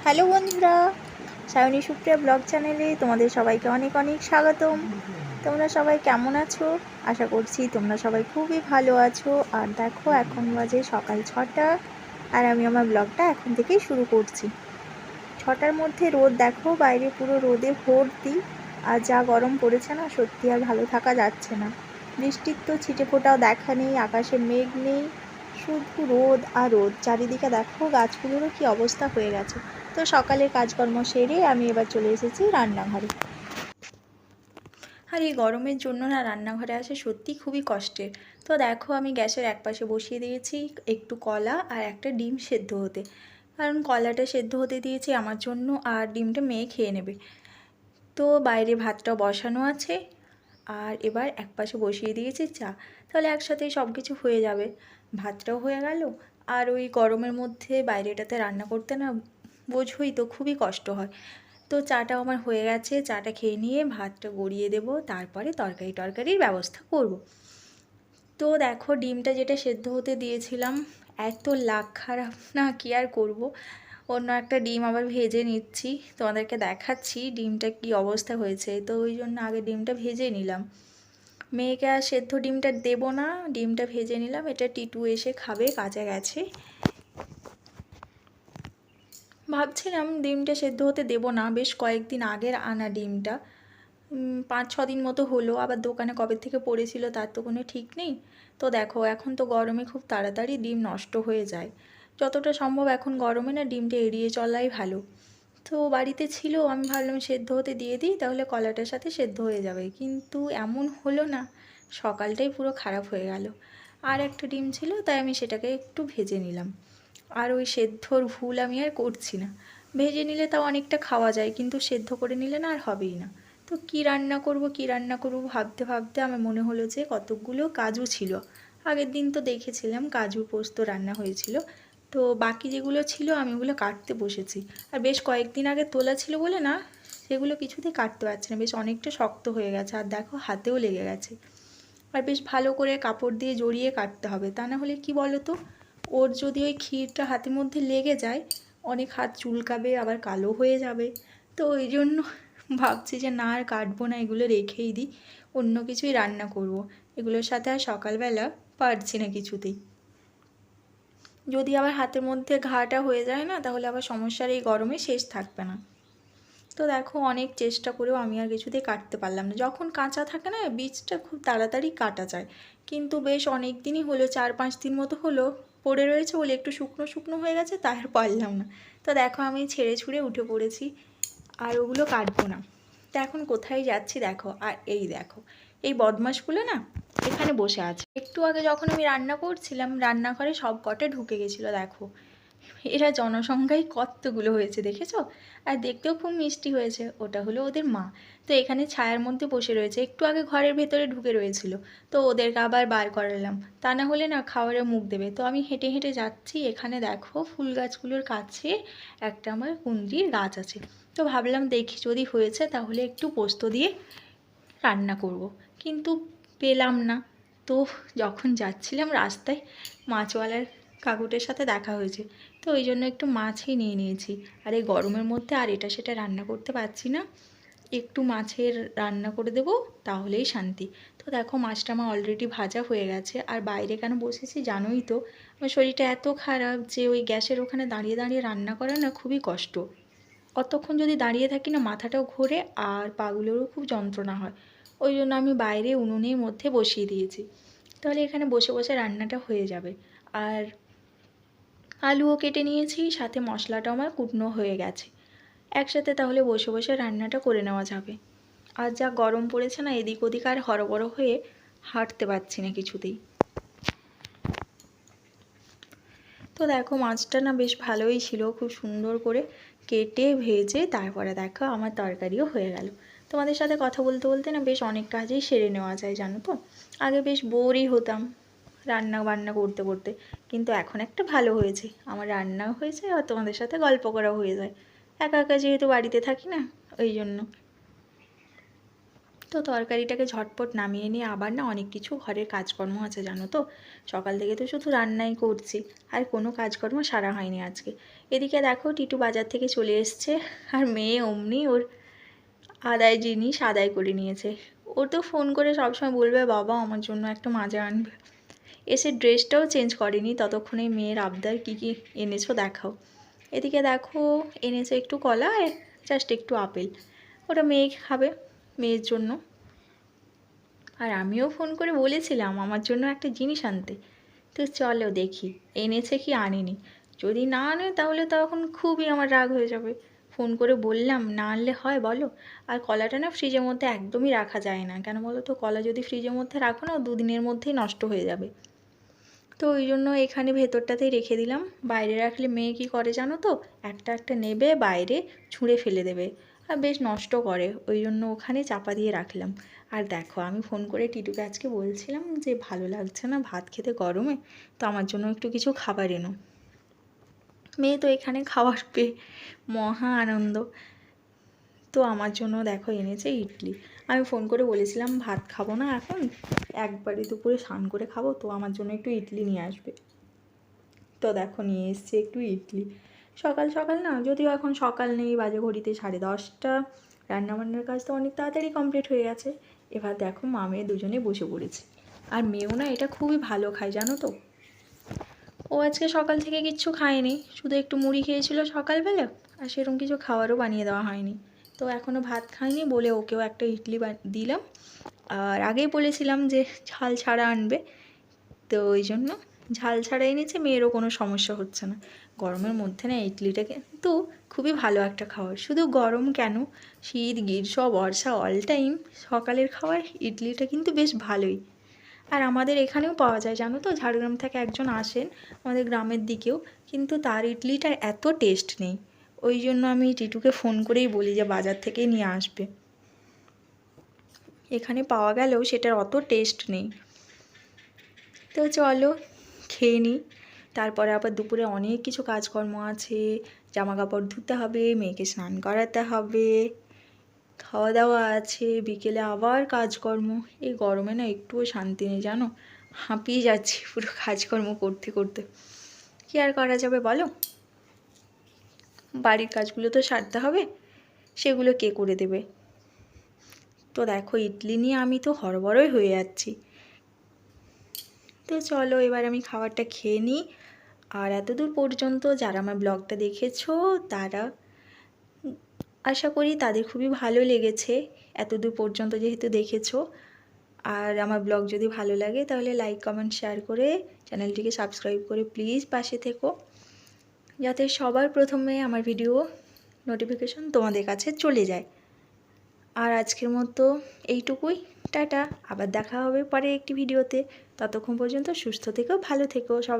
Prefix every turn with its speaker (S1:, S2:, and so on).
S1: Hello বন্ধুরা, Sayani Supriya blog চ্যানেলে তোমাদের সবাইকে অনেক অনেক স্বাগতম। তোমরা সবাই কেমন আছো? আশা করছি তোমরা সবাই খুবই ভালো আছো। আর দেখো, এখন বাজে সকাল 6টা, আর আমি আমার ব্লগটা এখন থেকেই শুরু করছি। 6টার মধ্যে রোদ দেখো, বাইরে পুরো রোদে ভর্তি। আর যা গরম পড়েছে না, সত্যি আর ভালো থাকা যাচ্ছে না। বৃষ্টির তো ছিটে ফোঁটাও দেখা নেই, আকাশে মেঘ নেই, শুধু রোদ আর রোদ। চারিদিকে দেখো গাছগুলোরও কি অবস্থা হয়ে গেছে। তো সকালের কাজকর্ম সেরে আমি এবার চলে এসেছি রান্নাঘরে। আর এই গরমের জন্য না রান্নাঘরে আসা সত্যি খুবই কষ্টের। তো দেখো, আমি গ্যাসের একপাশে বসিয়ে দিয়েছি একটু কলা আর একটা ডিম সেদ্ধ হতে, কারণ কলাটা সেদ্ধ হতে দিয়েছি আমার জন্য, আর ডিমটা মেয়ে খেয়ে নেবে। তো বাইরে ভাতটা বসানো আছে, আর এবার একপাশে বসিয়ে দিয়েছি চা। তাহলে একসাথেই সব কিছু হয়ে যাবে, ভাতটাও হয়ে গেল। আর ওই গরমের মধ্যে বাইরেটাতে রান্না করতে না, বোঝোই তো, খুবই কষ্ট হয়। তো চাটাও আমার হয়ে গেছে, চাটা খেয়ে নিয়ে ভাতটা গড়িয়ে দেবো, তারপরে তরকারির ব্যবস্থা করব। তো দেখো, ডিমটা যেটা সেদ্ধ হতে দিয়েছিলাম, এত লাগ খারাপ না, কি আর করব। অন্য একটা ডিম আবার ভেজে নিচ্ছি, তোমাদেরকে দেখাচ্ছি ডিমটা কি অবস্থা হয়েছে। তো ওই জন্য আগে ডিমটা ভেজে নিলাম। মেয়েকে আর সেদ্ধ ডিমটা দেবো না, ডিমটা ভেজে নিলাম। এটা টিটু এসে খাবে, কাজে গেছে। ভাবছিলাম ডিমটা সেদ্ধ হতে দেবো না, বেশ কয়েকদিন আগের আনা ডিমটা, 5-6 দিন মতো হলো। আবার দোকানে কবে থেকে পড়েছিল তার তো কোনো ঠিক নেই। তো দেখো, এখন তো গরমে খুব তাড়াতাড়ি ডিম নষ্ট হয়ে যায়। যতটা সম্ভব এখন গরমে না ডিমটা এড়িয়ে চলাই ভালো। তো বাড়িতে ছিল, আমি ভাবলাম সেদ্ধ হতে দিয়ে দিই, তাহলে কলাটার সাথে সেদ্ধ হয়ে যাবে। কিন্তু এমন হলো না, সকালটাই পুরো খারাপ হয়ে গেল। আর একটা ডিম ছিল, তাই আমি সেটাকে একটু ভেজে নিলাম। আর ওই সেদ্ধর ভুল আমি আর করছি না। ভেজে নিলে তাও অনেকটা খাওয়া যায়, কিন্তু সেদ্ধ করে নিলে না আর হবেই না। তো কী রান্না করব ভাবতে ভাবতে আমার মনে হলো যে কতকগুলো কাজু ছিল। আগের দিন তো দেখেছিলাম কাজু পোস্ত রান্না হয়েছিল। তো বাকি যেগুলো ছিল আমি ওগুলো কাটতে বসেছি। আর বেশ কয়েকদিন আগে তোলা ছিল বলে না, সেগুলো কিছুতেই কাটতে পারছি না, বেশ অনেকটা শক্ত হয়ে গেছে। আর দেখো, হাতেও লেগে গেছে। আর বেশ ভালো করে কাপড় দিয়ে জড়িয়ে কাটতে হবে, তা না হলে কি বলো তো, ওর যদি ওই ক্ষীরটা হাতের মধ্যে লেগে যায়, অনেক হাত চুলকাবে, আবার কালো হয়ে যাবে। তো ওই জন্য ভাবছি যে না, আর কাটবো না, এগুলো রেখেই দিই, অন্য কিছুই রান্না করব। এগুলোর সাথে আর সকালবেলা পারছি না কিছুতেই। যদি আবার হাতের মধ্যে ঘাটা হয়ে যায় না, তাহলে আবার সমস্যার এই গরমে শেষ থাকবে না। তো দেখো, অনেক চেষ্টা করেও আমি আর কিছুতেই কাটতে পারলাম না। যখন কাঁচা থাকে না, বীজটা খুব তাড়াতাড়ি কাটা যায়, কিন্তু বেশ অনেক দিনই হলো, 4-5 দিন মতো হলো পড়ে রয়েছে বলে একটু শুকনো শুকনো হয়ে গেছে, তাই আর পারলাম না। তো দেখো, আমি ছেড়ে ছুড়ে উঠে পড়েছি, আর ওগুলো কাটবো না। তো এখন কোথায় যাচ্ছি দেখো, আর এই দেখো, এই বদমাশগুলো না এখানে বসে আছে। একটু আগে যখন আমি রান্না করছিলাম, রান্নাঘরে সব কটে ঢুকে গেছিলো। দেখো, এরা জনসংখ্যাই কতগুলো হয়েছে দেখেছো। আর দেখতেও খুব মিষ্টি হয়েছে। ওটা হলো ওদের মা। তো এখানে ছায়ার মধ্যে বসে রয়েছে, একটু আগে ঘরের ভেতরে ঢুকে রয়েছিল। তো ওদেরকে আবার বার করালাম, তা না হলে না খাবারে মুখ দেবে। তো আমি হেঁটে হেঁটে যাচ্ছি, এখানে দেখো ফুল গাছগুলোর কাছে একটা আমার কুঁদরির গাছ আছে। তো ভাবলাম দেখি যদি হয়েছে তাহলে একটু পোস্ত দিয়ে রান্না করব, কিন্তু পেলাম না। তো যখন যাচ্ছিলাম রাস্তায়, মাছওয়ালার কাকুটার সাথে দেখা হয়েছে। তো ওই জন্য একটু মাছই নিয়ে নিয়েছি। আর এই গরমের মধ্যে আর এটা সেটা রান্না করতে পারছি না, একটু মাছের রান্না করে দেবো, তাহলেই শান্তি। তো দেখো, মাছটা আমার অলরেডি ভাজা হয়ে গেছে। আর বাইরে কেন বসেছি জানোই তো, আমার শরীরটা এত খারাপ যে ওই গ্যাসের ওখানে দাঁড়িয়ে দাঁড়িয়ে রান্না করা না খুবই কষ্ট। অতক্ষণ যদি দাঁড়িয়ে থাকি না, মাথাটাও ঘোরে আর পাগুলোরও খুব যন্ত্রণা হয়। ওই জন্য আমি বাইরে উনুনের মধ্যে বসিয়ে দিয়েছি, তাহলে এখানে বসে বসে রান্নাটা হয়ে যাবে। আর আলুও কেটে নিয়েছি, সাথে মশলাটাও আমার কুটনো হয়ে গেছে। একসাথে তাহলে বসে বসে রান্নাটা করে নেওয়া যাবে। আর যা গরম পড়েছে না, এদিক ওদিক আর হরবড় হয়ে হাঁটতে পারছি না কিছুতেই। তো দেখো, মাছটা না বেশ ভালোই ছিল, খুব সুন্দর করে কেটে ভেজে তারপরে দেখো আমার তরকারিও হয়ে গেল। তোমাদের সাথে কথা বলতে বলতে না বেশ অনেক কাজেই সেরে নেওয়া যায়, জানো তো। আগে বেশ বোরই হতাম রান্না বান্না করতে করতে, কিন্তু এখন একটা ভালো হয়েছে, আমার রান্নাও হয়েছে আর তোমাদের সাথে গল্প করাও হয়ে যায়। একা একা যেহেতু বাড়িতে থাকি না, ওই জন্য। তো তরকারিটাকে ঝটপট নামিয়ে নিয়ে আবার না অনেক কিছু ঘরের কাজকর্ম আছে জানো তো। সকাল থেকে তো শুধু রান্নাই করছি, আর কোনো কাজকর্ম সারা হয়নি আজকে। এদিকে দেখো টিটু বাজার থেকে চলে এসছে, আর মেয়ে অমনি ওর আদায় জিনিস আদায় করে নিয়েছে। ওর তো ফোন করে সবসময় বলবে বাবা আমার জন্য একটা মাজা আনবে। এসে ড্রেসটাও চেঞ্জ করেনি ততক্ষণে মেয়ের আবদার কী কী এনেছো দেখাও। এদিকে দেখো এনেছে একটু কলা আর জাস্ট একটু আপেল, ওটা মেয়ে খাবে মেয়ের জন্য। আর আমিও ফোন করে বলেছিলাম আমার জন্য একটা জিনিস আনতে, তো চলো দেখি এনেছে কি আনেনি। যদি না আনে তাহলে তখন খুবই আমার রাগ হয়ে যাবে। ফোন করে বললাম না আনলে হয় বলো। আর কলাটা না ফ্রিজের মধ্যে একদমই রাখা যায় না, কেন বলো তো, কলা যদি ফ্রিজের মধ্যে রাখো না 2 দিনের মধ্যেই নষ্ট হয়ে যাবে। তো ওই জন্য এখানে ভেতরটাতেই রেখে দিলাম। বাইরে রাখলে মেয়ে কী করে জানো তো, একটা একটা নেবে বাইরে ছুঁড়ে ফেলে দেবে, আর বেশ নষ্ট করে, ওই জন্য ওখানে চাপা দিয়ে রাখলাম। আর দেখো আমি ফোন করে টিটুকে আজকে বলছিলাম যে ভালো লাগছে না ভাত খেতে গরমে, তো আমার জন্য একটু কিছু খাবার এনো। মেয়ে তো এখানে খাবার পেয়ে মহা আনন্দ। তো আমার জন্য দেখো এনেছে ইডলি। আমি ফোন করে বলেছিলাম ভাত খাবো না এখন, একবারে দুপুরে স্নান করে খাবো, তো আমার জন্য একটু ইডলি নিয়ে আসবে। তো দেখো নিয়ে এসছে একটু ইডলি। সকাল সকাল না, যদিও এখন সকাল নেই, বাজে ঘড়িতে 10:30। রান্নাবান্নার কাজ তো অনেক তাড়াতাড়ি কমপ্লিট হয়ে গেছে। এবার দেখো মা মেয়ে দুজনে বসে পড়েছে। আর মেয়েও না এটা খুবই ভালো খায় জানো তো। ও আজকে সকাল থেকে কিচ্ছু খায়নি, শুধু একটু মুড়ি খেয়েছিল সকালবেলা, আর সেরকম কিছু খাবারও বানিয়ে দেওয়া হয়নি। তো এখনও ভাত খায়নি বলে ওকেও একটা ইডলি দিলাম। আর আগেই বলেছিলাম যে ঝাল ছাড়া আনবে, তো ওই জন্য ঝাল ছাড়া এনেছে, মেয়েরও কোনো সমস্যা হচ্ছে না। গরমের মধ্যে না ইডলিটা কিন্তু খুবই ভালো একটা খাবার। শুধু গরম কেন, শীত গ্রীষ্ম বর্ষা অল টাইম সকালের খাবার ইডলিটা কিন্তু বেশ ভালোই। আর আমাদের এখানেও পাওয়া যায় জানো তো, ঝাড়গ্রাম থেকে একজন আসেন আমাদের গ্রামের দিকেও, কিন্তু তার ইডলিটার এত টেস্ট নেই। ওই জন্য আমি টিটুকে ফোন করেই বলি যে বাজার থেকেই নিয়ে আসবে। এখানে পাওয়া গেলেও সেটার অত টেস্ট নেই। তো চলো খেয়ে নিই, তারপরে আবার দুপুরে অনেক কিছু কাজকর্ম আছে। জামা কাপড় ধুতে হবে, মেয়েকে স্নান করাতে হবে, খাওয়া দাওয়া আছে, বিকেলে আবার কাজকর্ম। এই গরমে না একটুও শান্তি নেই জানো, হাঁপিয়ে যাচ্ছি পুরো কাজকর্ম করতে করতে। কী আর করা যাবে বলো, বাড়ির কাজগুলো তো সারতে হবে, সেগুলো কে করে দেবে। তো দেখো ইডলি নিয়ে আমি তো হড়বড়ই হয়ে যাচ্ছি। তো চলো এবার আমি খাবারটা খেয়ে নিই। আর এতদূর পর্যন্ত যারা আমার ব্লগটা দেখেছো তারা, আশা করি তাদের খুবই ভালো লেগেছে এতদূর পর্যন্ত যেহেতু দেখেছো। আর আমার ব্লগ যদি ভালো লাগে তাহলে লাইক কমেন্ট শেয়ার করে চ্যানেলটিকে সাবস্ক্রাইব করে প্লিজ পাশে থেকো, যাতে সবার প্রথমে আমার ভিডিও নোটিফিকেশন তোমাদের কাছে চলে যায়। আর আজকের মতো এইটুকুই, টাটা। আবার দেখা হবে পরে একটি ভিডিওতে। ততক্ষণ পর্যন্ত সুস্থ থেকো, ভালো থেকো সব।